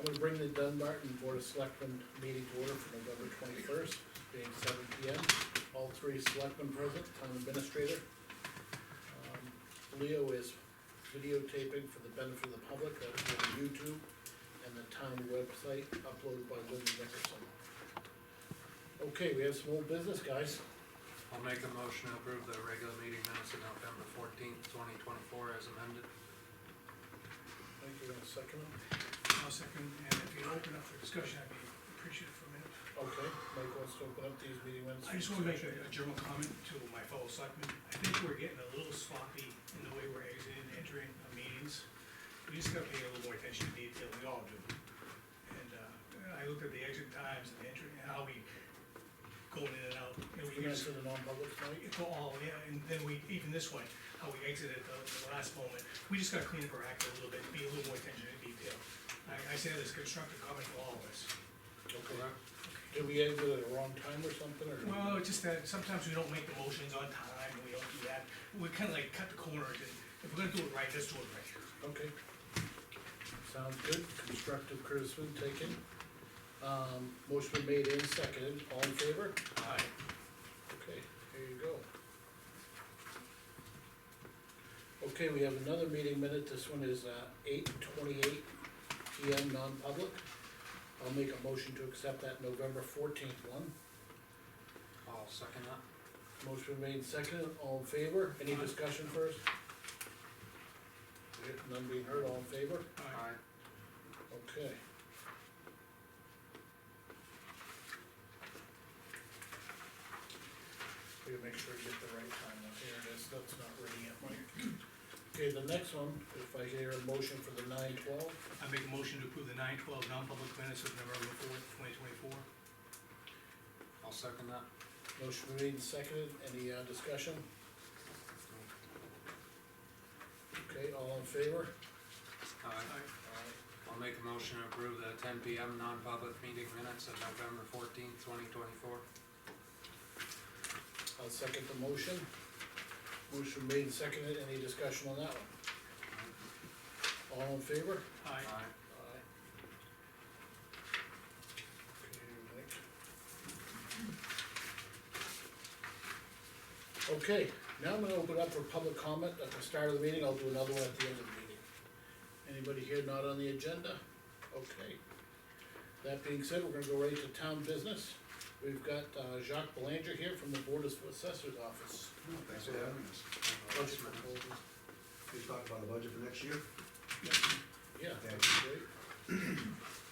I'm gonna bring the Dunbarton Board of Selectmen meeting to order for November 21st, being 7 P M. All three selectmen present, town administrator. Leo is videotaping for the benefit of the public, that is on YouTube, and the town website uploaded by Lyndon Nickerson. Okay, we have some old business, guys. I'll make a motion to approve the regular meeting minutes of November 14th, 2024 as amended. Thank you, in a second. I'll second, and if you open up for discussion, I'd be appreciative for a minute. Okay, Mike wants to open up these meeting minutes. I just wanna make a general comment to my fellow selectmen. I think we're getting a little sloppy in the way we're exiting and entering meetings. We just gotta pay a little more attention to detail, we all do. And, I looked at the exit times and the entry, and how we go in and out. You know, we We use answer the non-public tonight. for all, yeah, and then we, even this way, how we exited the last moment. We just gotta clean up our act a little bit, be a little more attention to detail. I say this constructive comment to all of us. Okay. Did we exit at the wrong time or something, or? Well, it's just that sometimes we don't make the motions on time, and we don't do that. We kinda like cut the corners, and if we're gonna do it right, let's do it right. Okay. Sounds good, constructive criticism taken. Motion been made and seconded, all in favor? Aye. Okay, here you go. Okay, we have another meeting minute, this one is 8:28 P M non-public. I'll make a motion to accept that November 14th one. I'll second that. Motion been made and seconded, all in favor, any discussion first? Okay, none being heard, all in favor? Aye. Okay. We gotta make sure you get the right time, now. Here it is, that's not ready yet, Mike. Okay, the next one, if I hear a motion for the 9/12, I make a motion to approve the 9/12 non-public minutes of November 4th, 2024. I'll second that. motion made and seconded, any, discussion? Okay, all in favor? Aye. I'll make a motion to approve the 10 P M non-public meeting minutes of November 14th, 2024. I'll second the motion. Motion made and seconded, any discussion on that one? All in favor? Aye. Aye. Okay, now I'm gonna open up for public comment at the start of the meeting, I'll do another one at the end of the meeting. Anybody here not on the agenda? Okay. That being said, we're gonna go right to town business. We've got Jacques Belanger here from the Board of Assessors Office. Thanks for having us. Budget proposal. We talked about the budget for next year, Yeah, Thank that's great.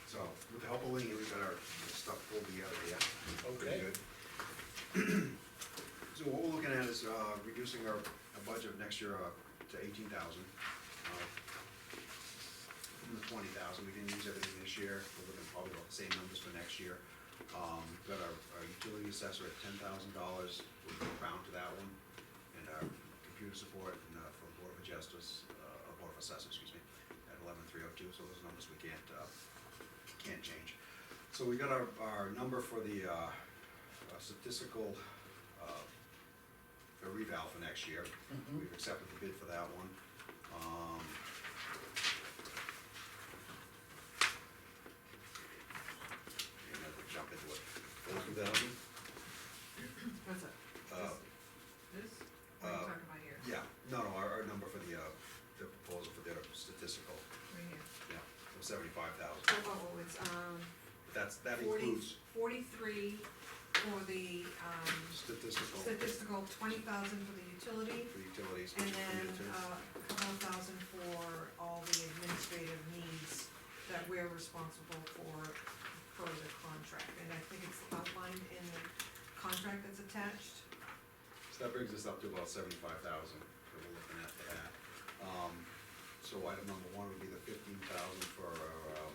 so with the help of Lean, we got our stuff pulled together, yeah. Okay. Pretty good. So what we're looking at is, reducing our budget next year, to 18,000. From the 20,000, we didn't use everything this year, we're looking probably about the same numbers for next year. Got our utility assessor at $10,000, we'll go round to that one, and our computer support and, for the Board of Adjusters, Board of Assessors, excuse me, at 11,302, so those numbers we can't change. So we got our number for the, statistical, reval for next year. Mhm. We've accepted the bid for that one. And then we'll jump into it. 42,000? What's that? This? What are you talking about here? Yeah, no, our number for the proposal for the statistical, Right here. yeah, was 75,000. Oh, it's, That 40 includes 43 for the, statistical, 20,000 for the utility, for utilities. and which then, we did too. a couple thousand for all the administrative needs that we're responsible for the contract, and I think it's outlined in the contract that's attached. So that brings us up to about 75,000 that we're looking at for that. So item number one would be the 15,000 for our,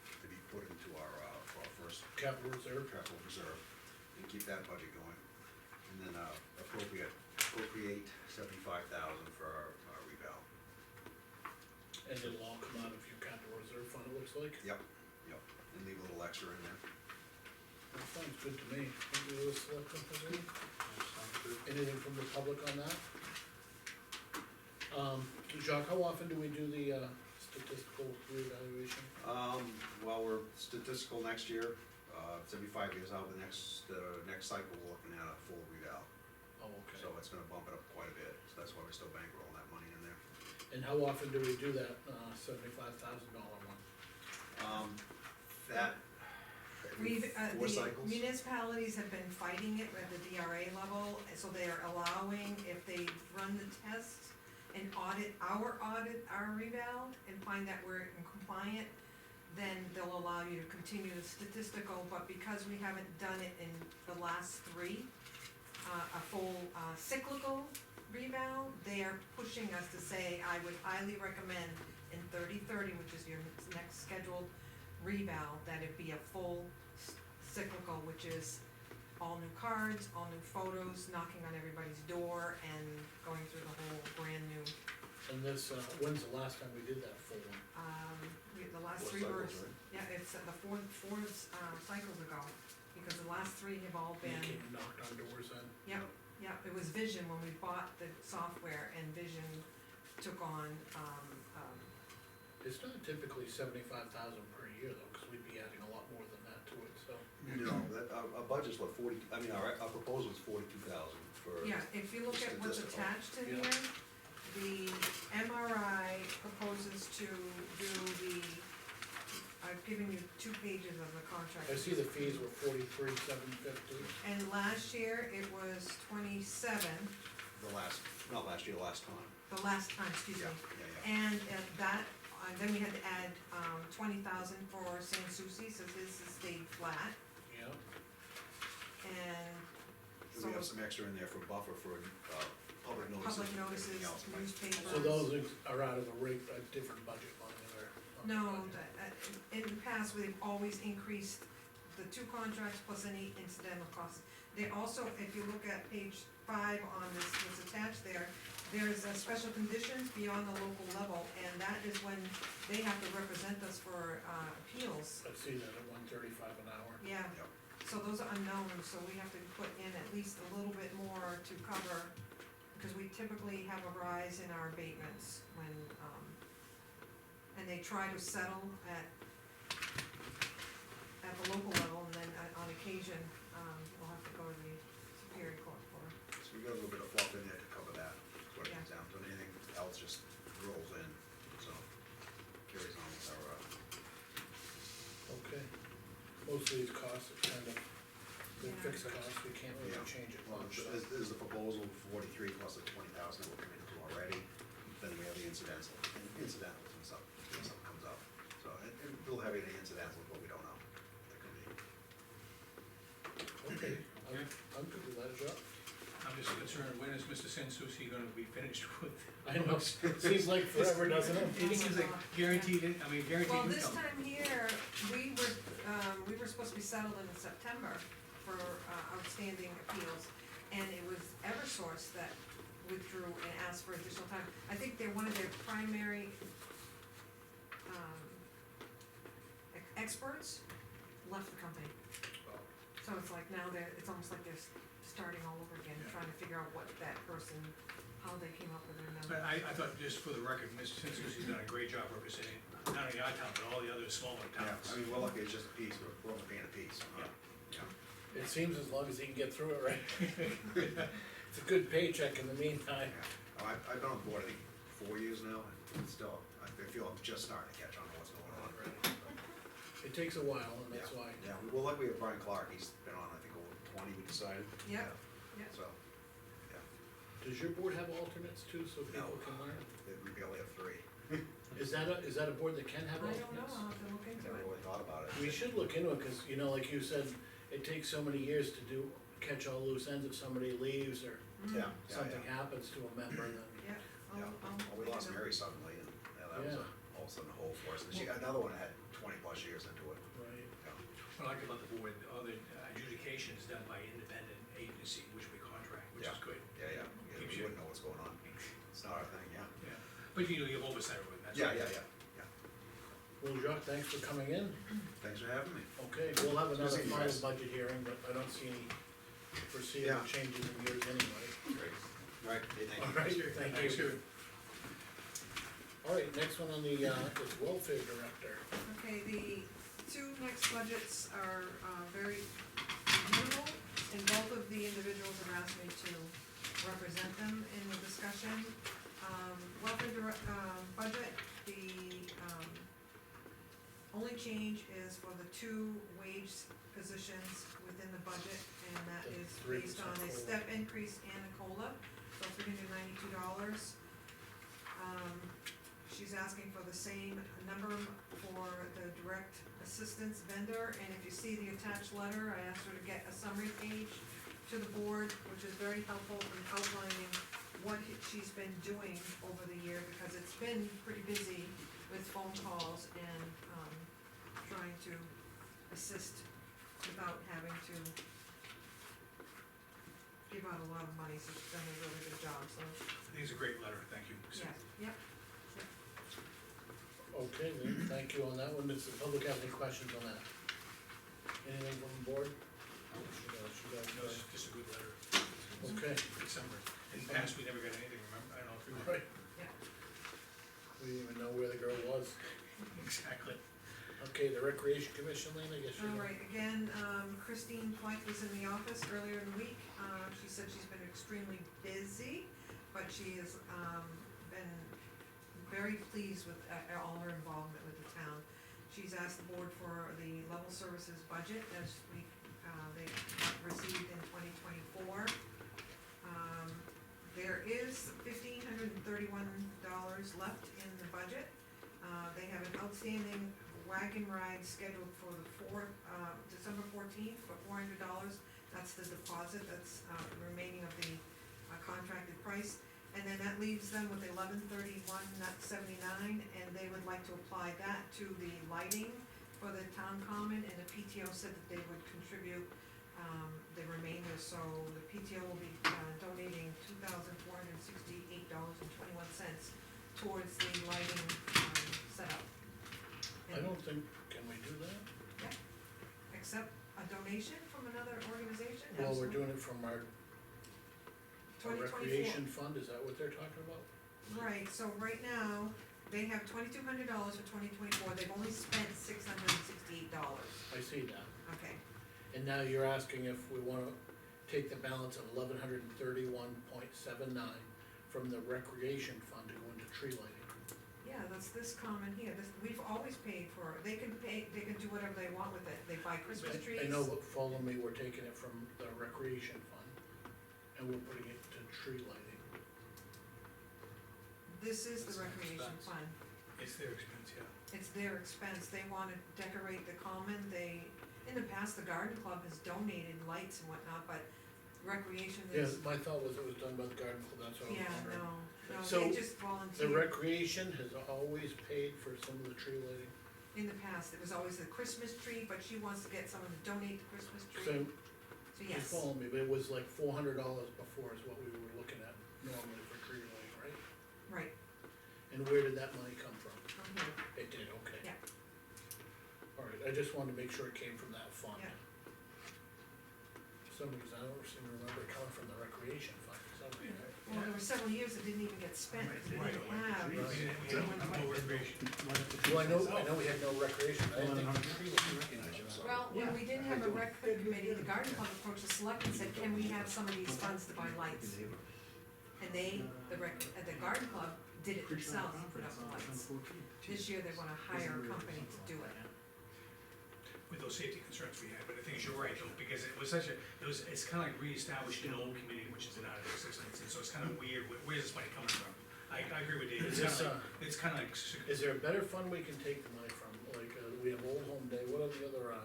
to be put into our, for our first Capital reserve. capital reserve, and keep that budget going. And then, appropriate 75,000 for our reval. And it'll all come out of your capital reserve fund, it looks like. Yep, and leave a little extra in there. That sounds good to me. Any other selectmen for me? Sounds good. Anything from the public on that? Jacques, how often do we do the statistical reevaluation? Well, we're statistical next year, it's every 5 years out, the next cycle, we're looking at a full reval. Oh, okay. So it's gonna bump it up quite a bit, so that's why we're still bankrolling that money in there. And how often do we do that, $75,000 one? That, every We've, 4 the cycles. municipalities have been fighting it at the DRA level, so they are allowing, if they run the tests and audit, our reval, and find that we're compliant, then they'll allow you to continue the statistical, but because we haven't done it in the last 3, a full, cyclical reval, they are pushing us to say, I would highly recommend in 30/30, which is your next scheduled reval, that it be a full cyclical, which is all new cards, all new photos, knocking on everybody's door, and going through the whole brand new, And this, when's the last time we did that full one? the last 4 3 were, cycles, right? yeah, it's the four cycles ago, because the last 3 have all You been, came and knocked on doors then? yeah, it was Vision when we bought the software, and Vision took on, It's not typically 75,000 per year though, cause we'd be adding a lot more than that to it, so. No, our budget's what, 40, I mean, our proposal's 42,000 for. yeah, if you look at what's Statistical. attached in Yeah. here, the MRI proposes to do the, I've given you 2 pages of the contract. I see the fees were 43,750. And last year, it was 27, Not last year, last time. the last time, excuse me. Yeah. And that, then we had to add, 20,000 for St. Susie, so his has stayed flat, Yeah, and And so we have some extra in there for buffer for, public notices. public and notices, everything else, right? newspapers. so those are out of a different budget line or? No, in the past, we've always increased the 2 contracts plus any incidental costs. They also, if you look at page 5 on this, what's attached there, there's a special conditions beyond the local level, and that is when they have to represent us for, appeals. I see that at 135 an hour. Yeah, Yep. so those are unknown, so we have to put in at least a little bit more to cover, because we typically have a rise in our abatements when, and they try to settle at the local level, and then on occasion, we'll have to go to the Superior Court for. So we got a little bit of fluff in there to cover that, that's what it Yeah. comes down to, and anything else just rolls in, so carries on with our, Okay. Most of these costs are kind of, they're Yeah. fixed costs, we can't really Yeah. change it well, much. so. this is the proposal, 43 plus the 20,000 that we're committed to already, then we have the incidentals and stuff, when something comes up. So, and we'll have any incidentals, but we don't know, that could be. Okay, I'm good with that, Joe. I'm just concerned, when is Mr. Sansucci gonna be finished with? I know, seems like forever, doesn't it? He seems like guaranteed, guaranteed Well, this income. time here, we were supposed to be settled in September for outstanding appeals, and it was Eversource that withdrew and asked for additional time. I think they're one of their primary, experts left the company. So it's like now it's almost like they're starting all over again, Yeah. trying to figure out what that person, how they came up with their number. But I thought, just for the record, Mr. Sansucci's done a great job representing not only our town, but all the other smaller Yeah, towns. I mean, we're lucky it's just a piece, we're only paying a piece. It seems as long as he can get through it, right? It's a good paycheck in the meantime. Yeah. Oh, I've been on the board, I think, 4 years now, and still, I feel I'm just starting to catch on to what's going on. It takes a while, and that's Yeah. why. Yeah, well, luckily with Brian Clark, he's been on, I think, over 20, we decided. Yeah, yeah. So, Does your board have alternates too, so people No. can learn? we only have 3. Is that a board that can have I alternates? don't know, I'll have to look into Never it. really thought about it. We should look into it, cause you know, like you said, it takes so many years to catch all loose ends if somebody leaves or Yeah, something happens to a member, then. Yeah, Yeah, I'll. well, we lost Mary suddenly, and that was all of a sudden a hole for us, and she got another one that had 20+ years into it. Right. Yeah. What I like about the board, all the adjudication is done by independent agency, which we contract, which is Yeah. good. Yeah, Keeps you you- wouldn't know what's going on, it's not our thing, yeah. Yeah, but you have oversight over it, that's. Yeah, right. yeah. Well, Jacques, thanks for coming in. Thanks for having me. Okay, we'll have another see you final guys. budget hearing, but I don't see any foreseeable Yeah. changes in yours anyway. Great. All right, hey, thank you. All right, thank Thanks, you. sir. All right, next one on the, is welfare director. Okay, the two next budgets are, very minimal, and both of the individuals have asked me to represent them in the discussion. Budget, the, only change is for the two wage positions within the budget, and that The is 3% based on a COLA. step increase and a COLA, so $392. She's asking for the same number for the direct assistance vendor, and if you see the attached letter, I asked her to get a summary page to the board, which is very helpful in outlining what she's been doing over the year, because it's been pretty busy with phone calls and, trying to assist without having to give out a lot of money, so she's done a really good job, so, I think it's a great letter, thank you. yeah, yep. Okay, then, thank you on that one. Does the public have any questions on that? Anything from the board? No, it's just a good letter. Okay, Good summary. In the past, we never got anything, remember, I don't know if you all remember. right. We didn't even know where the girl was. Exactly. Okay, the recreation commission, Lean, I guess you know. All right, again, Christine Fleck was in the office earlier in the week, she said she's been extremely busy, but she has, been very pleased with, all her involvement with the town. She's asked the board for the level services budget as they received in 2024. There is $1,531 left in the budget. They have an outstanding wagon ride scheduled for the December 14th for $400. That's the deposit, that's, remaining of the, contracted price. And then that leaves them with $1,131.79, and they would like to apply that to the lighting for the town common, and the PTO said that they would contribute, the remainder, so the PTO will be, donating $2,468.21 towards the lighting, setup. I don't think, can we do that? Accept a donation from another organization? Well, we're Absolutely. doing it from our 2024. recreation fund, is that what they're talking about? Right, so right now, they have $2,200 for 2024, they've only spent $668. I see that. Okay, And now you're asking if we wanna take the balance of $1,131.79 from the recreation fund to go into tree lighting. yeah, that's this common here, we've always paid for, they can do whatever they want with it, they buy Christmas trees. I know, but follow me, we're taking it from the recreation fund, and we're putting it to tree lighting. This is That's the an recreation expense. fund, It's their expense, yeah. it's their expense, they wanna decorate the common, in the past, the garden club has donated lights and whatnot, but recreation Yeah, is. my thought was it was done by the garden club, that's what I was Yeah, wondering. no, So, they just The volunteer. recreation has always paid for some of the tree lighting, In the past, it was always the Christmas tree, but she wants to get someone to donate the Christmas tree, so, so you yes, follow me, but it was like $400 before is what we were looking at normally for tree lighting, right? right, And where did that money come from? from here, It did, okay. Yeah. Alright, I just wanted to make sure it came from that fund. Yeah. For some reason, I don't seem to remember it coming from the recreation fund, for some reason. well, there were several years that didn't even get spent, because we didn't have. We didn't have no recreation. Well, I know we had no recreation, I didn't think tree lighting. Well, when we didn't have a rec committee, the garden club approached the selectmen and said, can we have some of these funds to buy lights? And the garden club did it themselves, put up the lights. This year, they wanna hire a company to do it. With those safety concerns we had, but the thing is, you're right, though, because it was it's kinda like reestablished an old committee, which is out of existence, and so it's kinda weird, where's this money coming from? I agree with David, Is this, it's kinda like, Is there a better fund we can take the money from, like, we have Old Home Day, what are the other,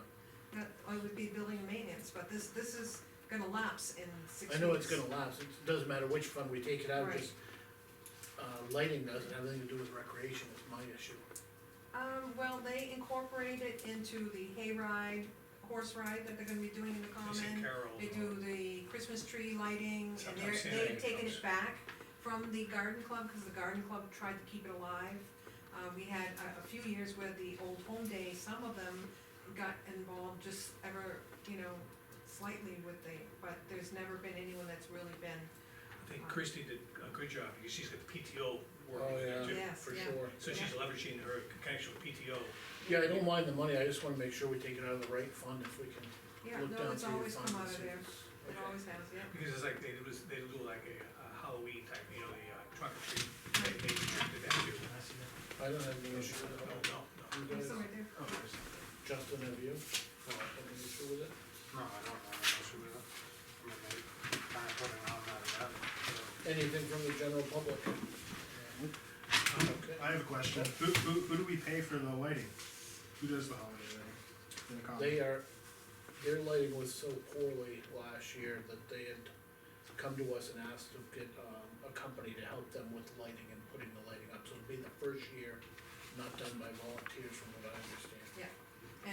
That, would be building and maintenance, but this is gonna lapse in 6 weeks. I know it's gonna lapse, it doesn't matter which fund we take it out, Right. just, lighting doesn't have anything to do with recreation, is my issue. Well, they incorporate it into the hayride, horse ride that they're gonna be doing in the I see common. Carol. They do the Christmas tree lighting, and Sometimes they've taken clubs. it back from the garden club, cause the garden club tried to keep it alive. We had a few years where the Old Home Day, some of them got involved just ever, slightly with but there's never been anyone that's really been, I think Christie did a good job, because she's got the PTO working Oh, with yeah, her too. Yes, for yeah. sure. So she's leveraging her connection with PTO. Yeah, I don't mind the money, I just wanna make sure we take it out of the right fund if we can Yeah, look no, down it's through your always fund come and out of see there, if it's- it okay. always has, yeah. Because it's like, they do like a Halloween type, you know, the trunk or treat, they restricted that too. I don't have any issue with No, it. no, no. You There's guys, some right there. Justin, have you? Any issue with it? No, I don't have an issue with it. I mean, they kinda put it on that event, so. Anything from the general public? Okay. I have a question. Who do we pay for the lighting? Who does the holiday lighting? In the common? Their lighting was so poorly last year that they had come to us and asked to get, a company to help them with lighting and putting the lighting up, so it'll be the first year not done by volunteers from what I understand.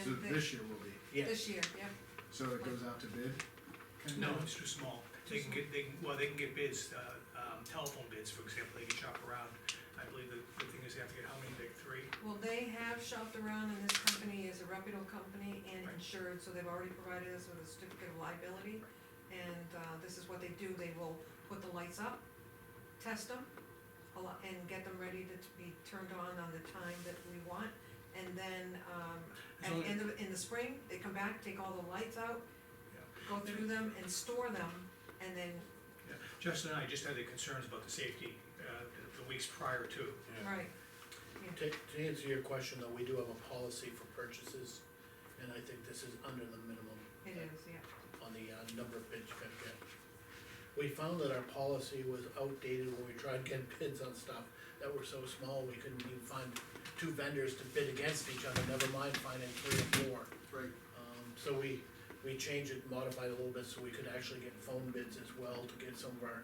So And this year will be, Yeah, this year, yeah, so it goes out to bid? Kind No, of? it's too small. They can get, they can get bids, telephone bids, for example, they can shop around. I believe the thing is they have to get how many, like 3? well, they have shopped around, and this company is a reputable company and Right. insured, so they've already provided us with a certificate of liability. And, this is what they do, they will put the lights up, test them, and get them ready to be turned on the time that we want. And then, at So- the end of, in the spring, they come back, take all the lights out, go through them and store them, and then, Yeah. Justin and I just had the concerns about the safety, the weeks prior to. Yeah. right, to answer your question though, we do have a policy for purchases, and I think this is under the minimum it is, yeah. on the, number of bids you gotta get. We found that our policy was outdated when we tried to get bids on stuff that were so small, we couldn't even find 2 vendors to bid against each other, never mind finding 3 or 4. Right. So we changed it, modified it a little bit, so we could actually get phone bids as well to get some of our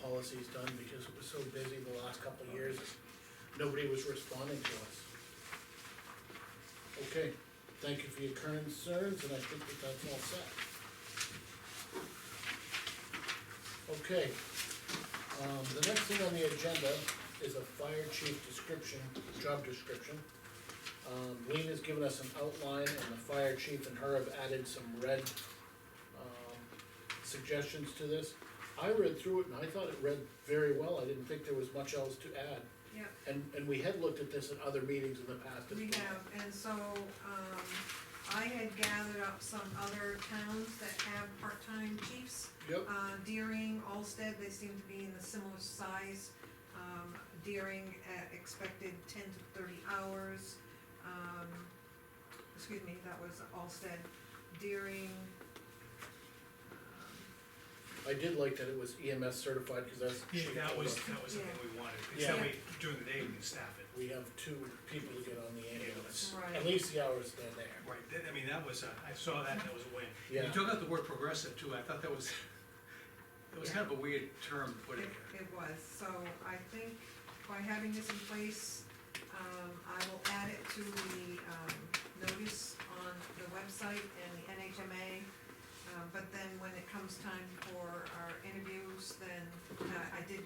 policies done, because it was so busy the last couple of years, nobody was responding to us. Okay, thank you for your concerns, and I think that that's all set. Okay, the next thing on the agenda is a fire chief description, job description. Lean has given us an outline, and the fire chief and her have added some red, suggestions to this. I read through it and I thought it read very well, I didn't think there was much else to add. Yeah. And we had looked at this at other meetings in the past as well. We have, and so, I had gathered up some other towns that have part-time chiefs. Yep, Deering, Alsted, they seem to be in the similar size. Deering, expected 10 to 30 hours. Excuse me, that was Alsted. Deering, I did like that it was EMS certified, cause that's. Yeah, that was something we wanted, because that way during the day we can staff it. We have 2 people to get on the ambulance, Right. at least the hours they're there. Right, I mean, that was, I saw that and that was a win. Yeah. You took out the word progressive too, I thought that was, it was kind of a weird term to put in there. it was, so I think by having this in place, I will add it to the, notice on the website and the NHMA. But then when it comes time for our interviews, then, I did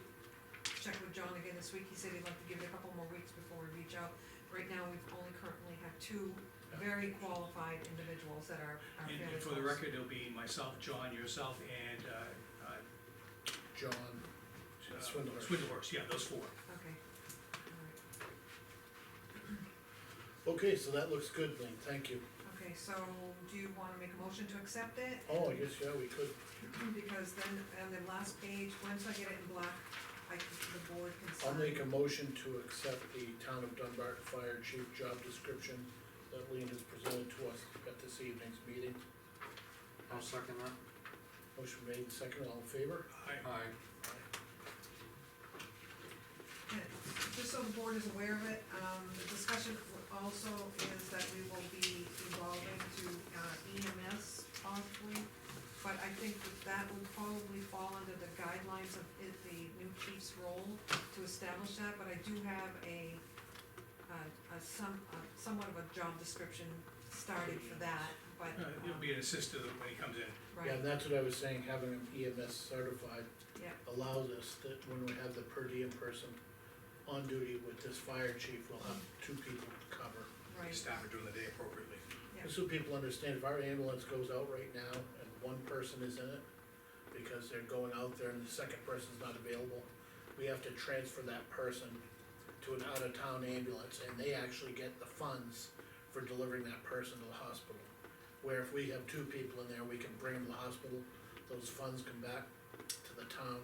check with John again this week, he said he'd like to give it a couple more weeks before we reach out. Right now, we've only currently have 2 very qualified individuals that are fairly And close. for the record, it'll be myself, John, yourself, and, John, Swindlehurst. Swindlehurst, yeah, those 4. Okay, alright. Okay, so that looks good, Lean, thank you. Okay, so do you wanna make a motion to accept it? Oh, I guess, yeah, we could. Because then on the last page, once I get it in black, the board can sign. I'll make a motion to accept the Town of Dunbarton Fire Chief job description that Lean has presented to us at this evening's meeting. I'll second that. Motion made, second, all in favor? Aye. Aye. And just so the board is aware of it, the discussion also is that we will be evolving to EMS possibly. But I think that would probably fall under the guidelines of the new chief's role to establish that, but I do have somewhat of a job description started for that, but. It'll be an assistant when he comes in. Right, Yeah, and that's what I was saying, having him EMS certified yeah, allows us that when we have the per diem person on duty with this fire chief, we'll have 2 people to cover. right, Staff it during the day appropriately. yeah, Just so people understand, if our ambulance goes out right now and 1 person is in it, because they're going out there and the second person's not available, we have to transfer that person to an out-of-town ambulance, and they actually get the funds for delivering that person to the hospital. Where if we have two people in there, we can bring them to the hospital, those funds come back to the town,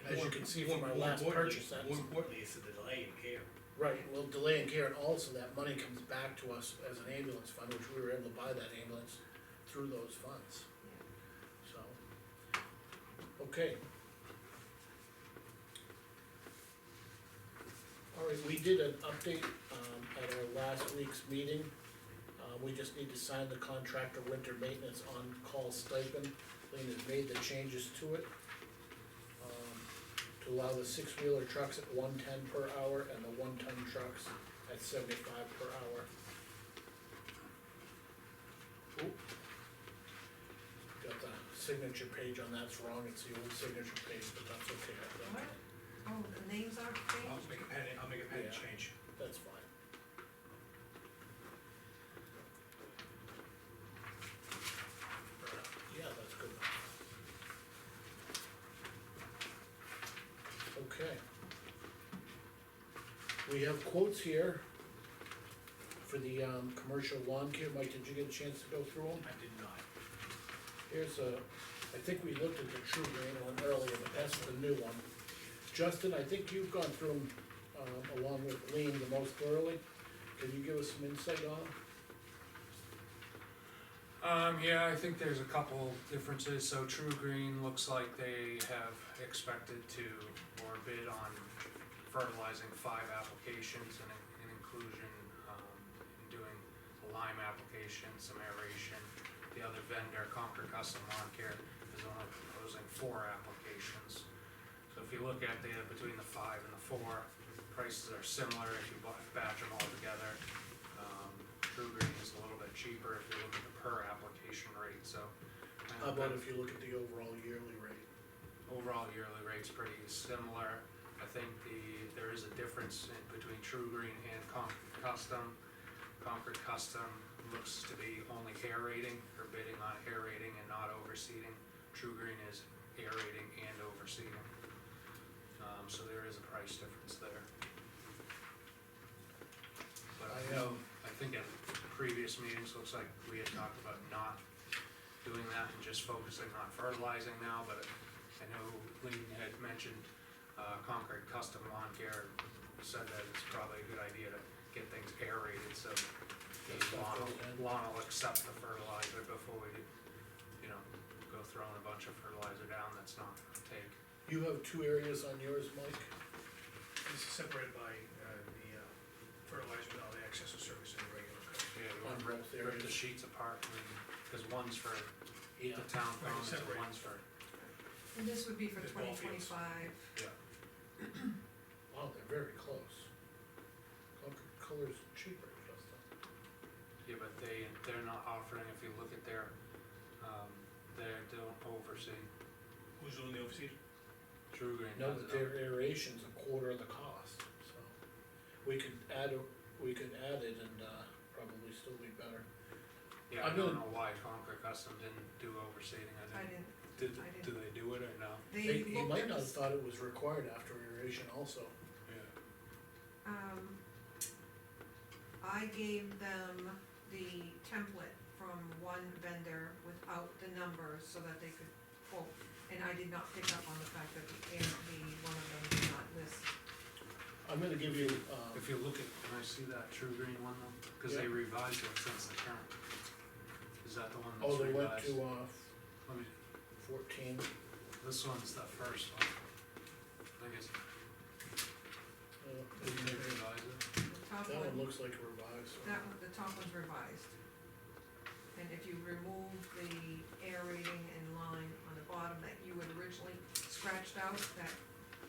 and as you can see from our last purchase, that's. More importantly, it's the delay in care. Right, well, delay in care, and also that money comes back to us as an ambulance fund, which we were able to buy that ambulance through those funds, so. Okay. Alright, we did an update, at our last week's meeting. We just need to sign the contractor winter maintenance on-call stipend. Lean has made the changes to it. To allow the six-wheeler trucks at 110 per hour and the one-ton trucks at 75 per hour. Oop. Got the signature page on that's wrong, it's the old signature page, but that's okay, I think. What? Oh, the names aren't I'll changed? make a pen Yeah. change. That's fine. Yeah, that's good enough. Okay. We have quotes here for the, commercial lawn care. Mike, did you get a chance to go through them? I did not. Here's a, I think we looked at the True Green one earlier, but that's the new one. Justin, I think you've gone through them, along with Lean the most thoroughly. Can you give us some insight on them? Yeah, I think there's a couple differences, so True Green looks like they have expected to, or bid on fertilizing 5 applications and in inclusion, in doing a lime application, some aeration. The other vendor, Concord Custom Lawn Care, is only proposing 4 applications. So if you look at between the 5 and the 4, prices are similar if you batch them all together. True Green is a little bit cheaper if you look at the per application rate, so. How about if you look at the overall yearly rate? Overall yearly rate's pretty similar. I think there is a difference between True Green and Concord Custom. Concord Custom looks to be only aerating, or bidding on aerating and not overseeding. True Green is aerating and overseeding. So there is a price difference there. But I know, I think at previous meetings, looks like we had talked about not doing that and just focusing on fertilizing now, but I know Lean had mentioned, Concord Custom Lawn Care said that it's probably a good idea to get things aerated, so lawn will accept the fertilizer before we, go throwing a bunch of fertilizer down that's not gonna take. You have 2 areas on yours, Mike? This is separated by, the fertilizer and all the excess of service and the regular cut. Yeah, we On want to both rip the areas. sheets apart, cause one's for Yeah. the town Right, phones and separate. one's for, And this would be for The ball fields. 2025. Wow, they're very close. Concord Color's cheaper, Justin. yeah, but they're not offering, if you look at their, they don't oversee. Who's doing the overseas? True Green No, does but it. their aeration's a quarter of the cost, so. We could add it and, probably still be better. Yeah, I'm I don't gonna- know why Concord Custom didn't do overseeding, I didn't, didn't, do they do it or no? they He looked might at not have this, thought it was required after aeration also. Yeah. I gave them the template from one vendor without the numbers so that they could quote. And I did not pick up on the fact that one of them did not list. I'm gonna give you, If you look at, can I see that True Green one though? Cause they Yeah. revised it since the current. Is that the one oh, that's they went revised? to, Let me, 14, this one's the first one. I guess, didn't they revise it? The top that one one, looks like revised. the top one's revised. And if you remove the aerating and line on the bottom that you had originally scratched out, that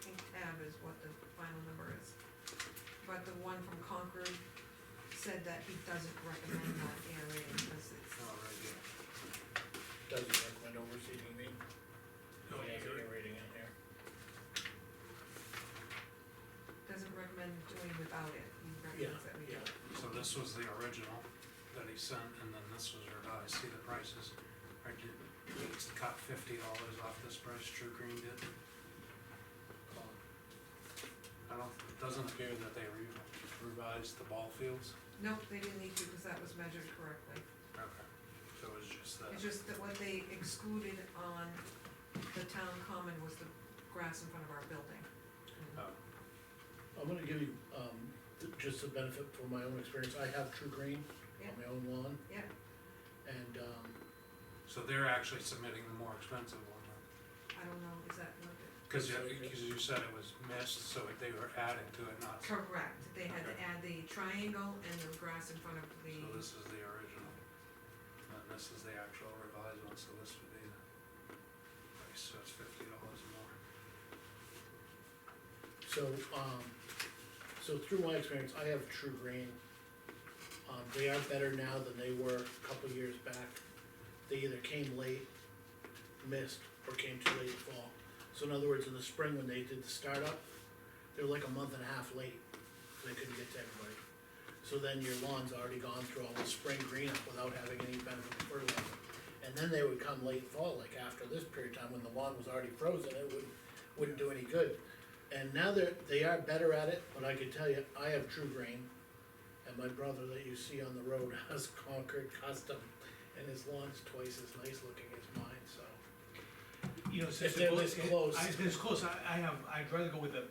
pink tab is what the final number is. But the one from Concord said that he doesn't recommend not aerating because it's, Oh, right, yeah. Doesn't recommend overseeding, you mean? No, He has aerating. aerating in here. doesn't recommend doing without it, he recommends that we do Yeah, it. So this was the original that he sent, and then this was revised, see the prices? I did, he cut $50 off this price, True Green did. doesn't appear that they revised the ball fields. Nope, they didn't need to, cause that was measured correctly. Okay, so it was just that. It's just that what they excluded on the town common was the grass in front of our building. Oh, I'm gonna give you, just a benefit from my own experience, I have True Green Yeah. on my own lawn, Yeah, and, so they're actually submitting the more expensive one, then? I don't know, is that what Cause you said it was missed, so they were adding to it, not, so correct, they had to Okay. add the triangle and the grass in front of the, this is the original. And this is the actual revised one, so this would be the price, so it's $50 more. so through my experience, I have True Green. They are better now than they were a couple years back. They either came late, missed, or came too late to fall. So in other words, in the spring when they did the startup, they were like a month and a half late, so they couldn't get to everybody. So then your lawn's already gone through all the spring green up without having any benefit of fertilizer. And then they would come late fall, like after this period of time, when the lawn was already frozen, it wouldn't do any good. And now they are better at it, but I can tell you, I have True Green, and my brother that you see on the road has Concord Custom, and his lawn's twice as nice looking as mine, so. You know, since If they're this close. This close, I'd rather go with the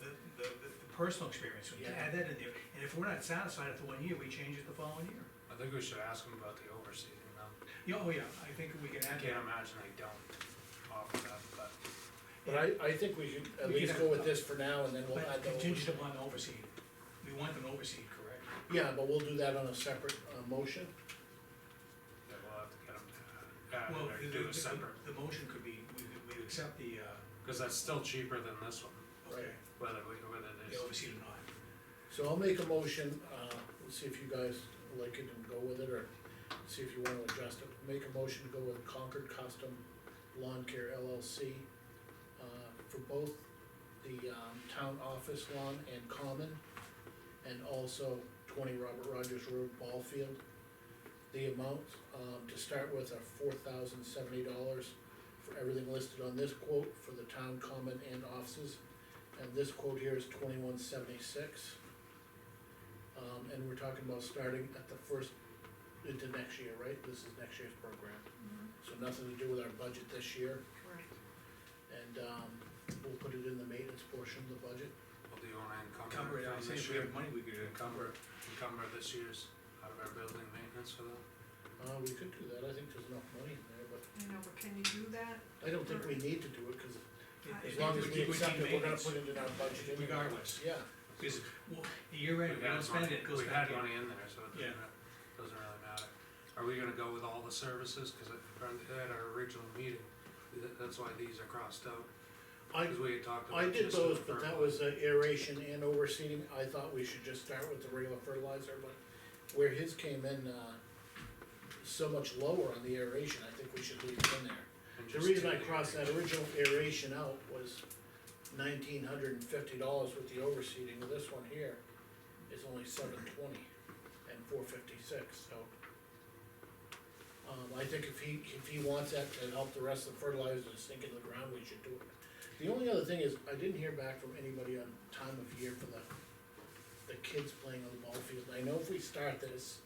personal experience, Yeah. add that in there, and if we're not satisfied after 1 year, we change it the following year. I think we should ask them about the overseeding though. Yeah, oh yeah, I think we can I add can't that. imagine they don't offer that, but. But I think we should at We least can go with have- this for now, and then we'll But add the contingent overseed. upon overseed, we want them overseed, correct? Yeah, but we'll do that on a separate, motion. Yeah, we'll have to get them to add Well, it or do a separate, the motion could be, we accept the, cause that's still cheaper than this one, okay, whether it the is. overseed or not. So I'll make a motion, we'll see if you guys like it and go with it, or see if you wanna adjust it. Make a motion to go with Concord Custom Lawn Care LLC, for both the, town office lawn and common, and also 20 Robert Rogers Road ball field. The amount, to start with are $4,070 for everything listed on this quote for the town common and offices. And this quote here is $2176. And we're talking about starting at the first, into next year, right? This is next year's program, so nothing to do with our budget this year. correct. And, we'll put it in the maintenance portion of the budget. Well, do you wanna Cover encumber it it, I from say this if we year? have money, we could Encumber this year's out of our building maintenance for that? We could do that, I think there's enough money in there, but I know, but can you do that? I don't think we need to do it, cause As as long as we would accept need it, we're gonna maintenance, put it in our budget anyway. Regardless, Yeah, because, well, year end, we don't spend it, it goes We back had in. money in there, so it Yeah. doesn't really matter. Are we gonna go with all the services, cause at our original meeting, that's why these are crossed out, cause we had talked about I did just those, the but that fertilizer. was aeration and overseeding, I thought we should just start with the regular fertilizer, but where his came in, so much lower on the aeration, I think we should leave it in there. And The just reason do I the crossed that irrigation. original aeration out was $1,950 with the overseeding, this one here is only $720 and $456, so. I think if he wants that to help the rest of the fertilizer to sink in the ground, we should do it. The only other thing is, I didn't hear back from anybody on time of year for the kids playing on the ball field. I know if we start this,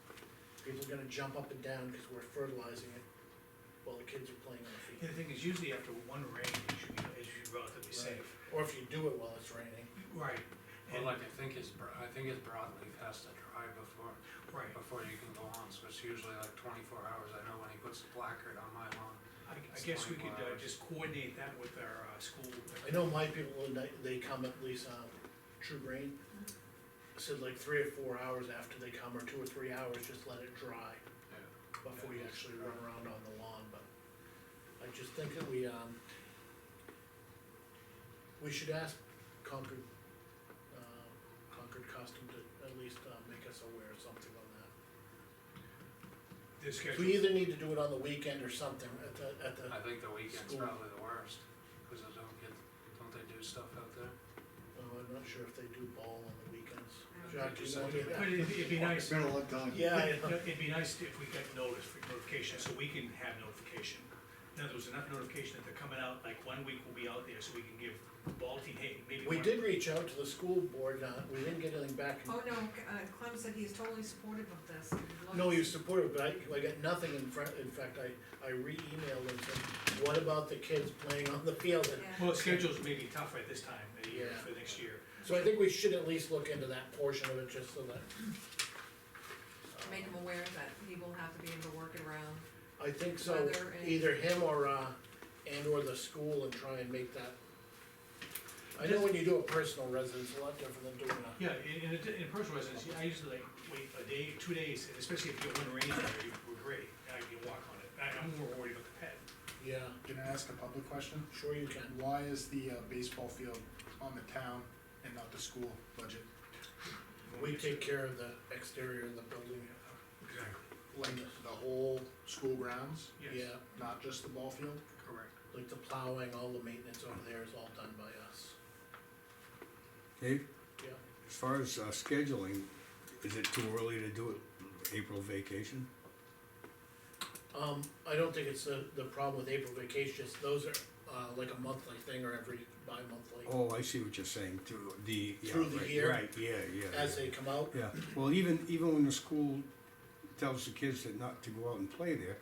people are gonna jump up and down, cause we're fertilizing it while the kids are playing on the field. And the thing is, usually after one rain, it should be relatively safe. Or if you do it while it's raining. Right. Well, like, I think his broadleaf has to dry Right, before you can go on, so it's usually like 24 hours, I know when he puts the placard on my lawn. I It's guess we 24 could, hours. just coordinate that with our, school. I know my people, when they come at least, True Green, said like 3 or 4 hours after they come, or 2 or 3 hours, just let it dry Yeah. before you Yeah, actually sure. run around on the lawn, but I just think that we should ask Concord Custom to at least, make us aware of something on that. The schedule. We either need to do it on the weekend or something at the, I think the weekend's School. probably the worst, cause don't they do stuff out there? I'm not sure if they do ball on the weekends. I don't Jack, think you so. know any of that? But it'd be nice, It's been a long time. Yeah, I know. it'd be nice if we get notification, so we can have notification. Now, there was enough notification that they're coming out, like 1 week we'll be out there, so we can give ball team, hey, maybe. We did reach out to the school board, we didn't get anything back. Oh, no, Clem said he's totally supportive of this. He'd love No, to he was supportive, but I got nothing in fact, I re-emailed him saying, what about the kids playing on the field? And Yeah. Well, schedules may be tough at this time of the year Yeah. for next year. so I think we should at least look into that portion of it, just so that. Make him aware that he will have to be able to work it around. I think so, Weather and- either him or the school, and try and make that. I know when you do a personal residence, a lot different than doing a. Yeah, in personal residence, I usually like wait a day, 2 days, and especially if you get one rain there, we're great, I can walk on it. I'm more worried about the pet. Yeah, Can I ask a public question? sure you can. Why is the baseball field on the town and not the school budget? We take care of the exterior of the building. Exactly, Like the whole school grounds, yes, Yeah, not just the ball field? correct. like the plowing, all the maintenance over there is all done by us. Dave, Yeah. as far as scheduling, is it too early to do it April vacation? I don't think it's the problem with April vacation, just those are, like a monthly thing or every bi-monthly, Oh, I see what you're saying, through the, yeah, Through the right, year? right, yeah, yeah. as yeah. they come out. Yeah, well, even when the school tells the kids that not to go out and play there,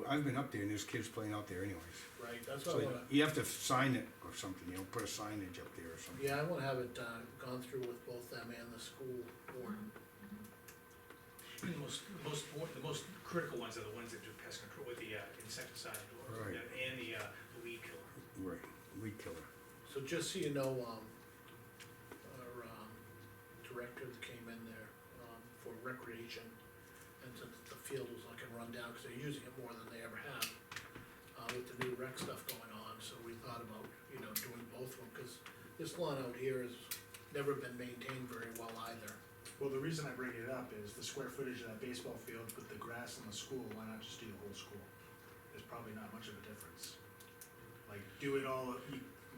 I've been up there and there's kids playing out there anyways. Right, that's what I So wanna, you have to sign it or something, put a signage up there or something. yeah, I wanna have it, gone through with both them and the school board. And the most critical ones are the ones that do pest control with the insecticide or, Right. and the weed killer. Right, weed killer. So just so you know, our, director that came in there, for recreation, and since the field was like a rundown, cause they're using it more than they ever have, with the new rec stuff going on, so we thought about, doing both of them, cause this lawn out here has never been maintained very well either. Well, the reason I bring it up is the square footage of that baseball field with the grass in the school, why not just do the whole school? There's probably not much of a difference. Like, do it all,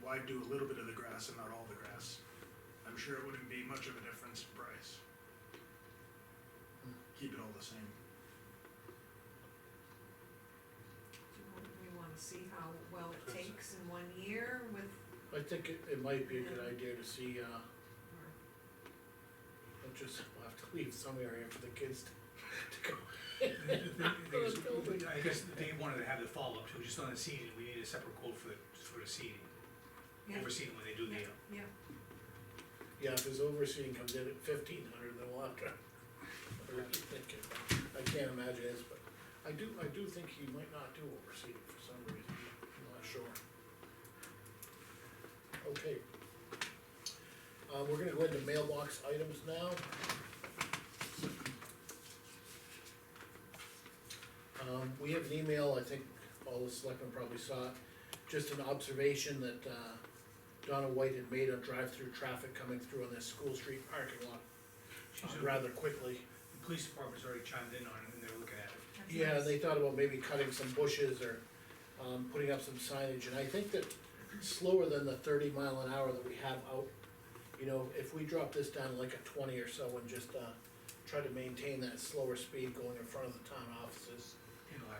why do a little bit of the grass and not all the grass? I'm sure it wouldn't be much of a difference in price. Keep it all the same. We wanna see how well it takes in 1 year with, I think it might be a good idea to see, or, we'll have to leave some area for the kids to go. I guess they wanted to have the follow-up too, just on the seeding, we need a separate quote for the seeding, yeah, overseeding when they do the, yeah, Yeah, if his overseeing comes in at 1,500, then we'll have to. I can't imagine this, but I do think he might not do overseeding for some reason, I'm not sure. Okay. We're gonna go into mailbox items now. We have an email, I think all the selectmen probably saw it, just an observation that, Donna White had made on drive-through traffic coming through on this School Street parking lot, rather quickly. the police department's already chimed in on it and they're looking at it. that's Yeah, nice. they thought about maybe cutting some bushes or, putting up some signage, and I think that slower than the 30 mph that we have out, if we drop this down to like a 20 or so and just, try to maintain that slower speed going in front of the town offices,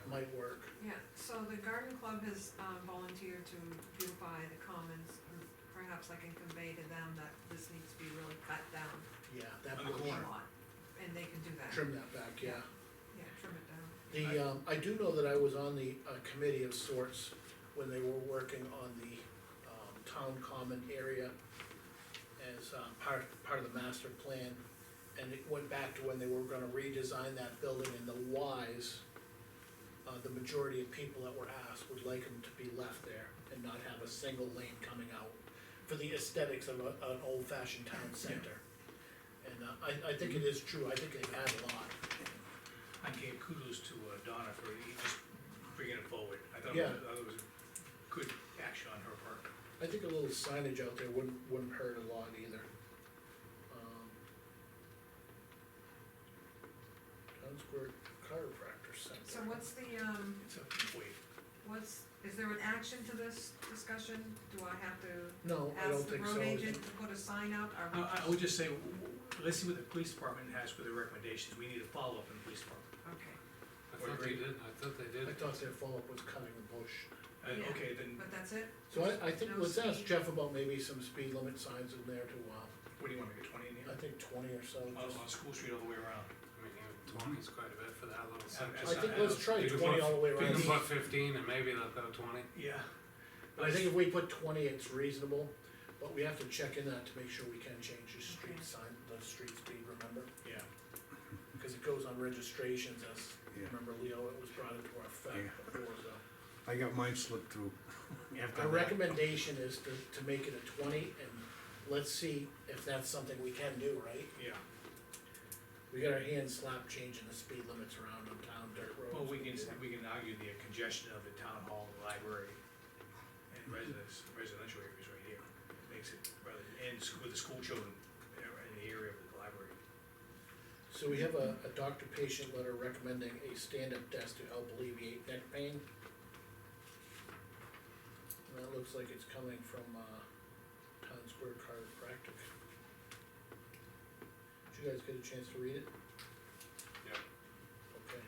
might work. Yeah, so the garden club has volunteered to beautify the commons, and perhaps I can convey to them that this needs to be really cut down Yeah, that On the would a corner. lot, and they can do that. trim that back, yeah. Yeah, trim it down. I do know that I was on the, committee of sorts when they were working on the, town common area as, part of the master plan. And it went back to when they were gonna redesign that building, and the Ys, the majority of people that were asked would like them to be left there and not have a single lane coming out for the aesthetics of an old-fashioned town center. And, I think it is true, I think they've had a lot. I gave kudos to Donna for just bringing it forward, I thought Yeah. it was a good action on her part. I think a little signage out there wouldn't hurt a lot either. Town Square Chiropractor Center. So what's the, It's a wait. is there an action to this discussion? Do I have to No, I don't ask the think so. road agent to put a sign out, or we I would just say, let's see what the police department has for their recommendations, we need a follow-up in the police department. okay, I Or thought they did, I thought they I did. thought their follow-up was cutting the bush. Yeah. Okay, then, But that's it? So I think, No let's ask speed. Jeff about maybe some speed limit signs in there to, what do you want, make it 20 in I here? think 20 or so, On just. School Street all the way around. I mean, even 20's quite a bit for that little section. I think let's try You can 20 put- all the way You around. can put 15 and maybe they'll go 20. Yeah. But I think if we put 20, it's reasonable, but we have to check in that to make sure we can change the street Okay. sign, the street speed, remember? Yeah. Cause it goes on registrations as, Yeah. remember Leo, it was brought into our effect Yeah. before, so. I got mine slipped through. after Our that. recommendation is to make it a 20, and let's see if that's something we can do, right? Yeah. We got our hands slapped changing the speed limits around on town dirt roads. Well, we can argue the congestion of the town hall, the library, and residential areas right here. Makes it, rather, and with the school children in the area of the library. So we have a doctor-patient letter recommending a stand-up desk to help alleviate neck pain. And that looks like it's coming from, Town Square Chiropractic. Did you guys get a chance to read it? Yep. Okay.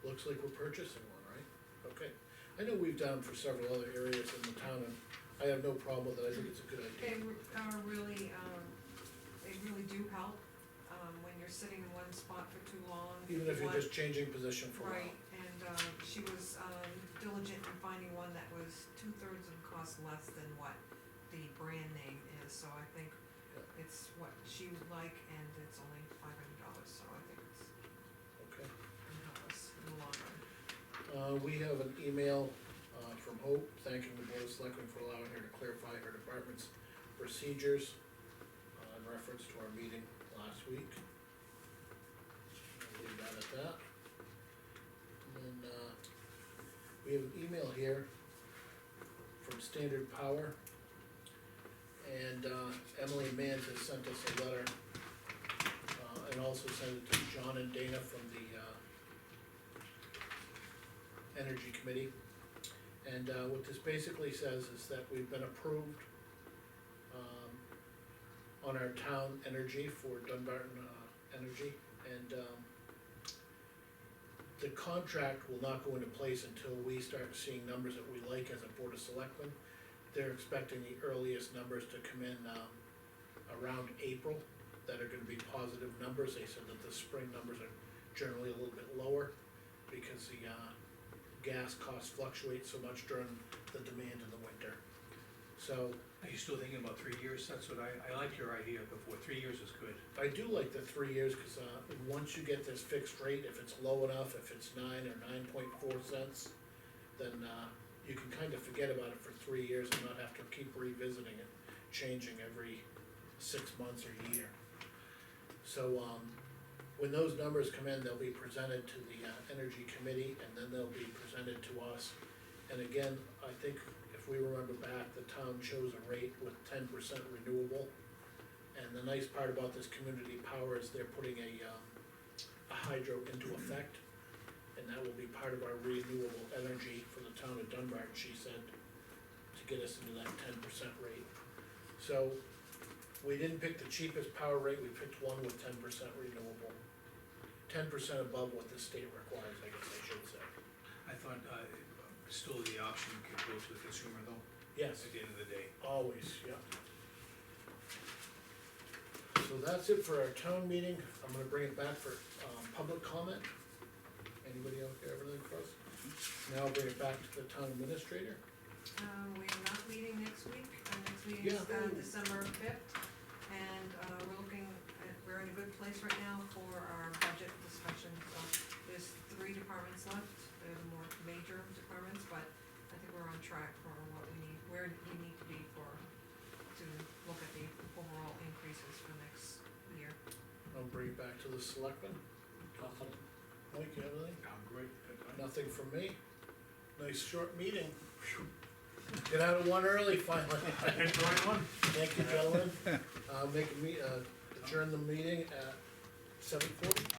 Looks like we're purchasing one, right? Okay. I know we've done them for several other areas in the town, and I have no problem with it, I think it's a good idea. They really do help, when you're sitting in one spot for too long. Even if you're want- just changing position for a while. Right, and, she was, diligent in finding one that was 2/3 of the cost less than what the brand name is, so I think Yeah. it's what she would like, and it's only $500, so I think it's Okay. gonna help us in the long run. We have an email, from Hope thanking the Board of Selectmen for allowing her to clarify her department's procedures, in reference to our meeting last week. I'll leave that at that. And then, we have an email here from Standard Power. And, Emily Mans has sent us a letter, and also sent it to John and Dana from the, Energy Committee. And, what this basically says is that we've been approved, on our town energy for Dunbarton, Energy, and, the contract will not go into place until we start seeing numbers that we like as a Board of Selectmen. They're expecting the earliest numbers to come in, around April, that are gonna be positive numbers. They said that the spring numbers are generally a little bit lower, because the, gas costs fluctuate so much during the demand in the winter. So, Are you still thinking about 3 years? That's what I like your idea before, 3 years is good. I do like the 3 years, cause, once you get this fixed rate, if it's low enough, if it's 9 or 9.4 cents, then, you can kinda forget about it for 3 years and not have to keep revisiting it, changing every 6 months or year. So, when those numbers come in, they'll be presented to the, Energy Committee, and then they'll be presented to us. And again, I think if we remember back, the town chose a rate with 10% renewable. And the nice part about this community power is they're putting a hydro into effect. And that will be part of our renewable energy for the town of Dunbarton, she said, to get us into that 10% rate. So, we didn't pick the cheapest power rate, we picked one with 10% renewable. 10% above what the state requires, I guess I should say. I thought, still the option could go to the consumer though, Yes, at the end of the day. always, yeah. So that's it for our town meeting. I'm gonna bring it back for, public comment. Anybody out there have anything for us? Now I'll bring it back to the town administrator. We're not meeting next week, our next meeting is, Yeah. December 5th, and, we're in a good place right now for our budget discussion, so there's 3 departments left, they're the more major departments, but I think we're on track for what we need, where we need to be to look at the overall increases for next year. I'll bring it back to the selectmen. Mike, you have anything? I'm great. Nothing from me. Nice short meeting. Get out of one early finally. Thank you, gentlemen. Adjourn the meeting at 7:40.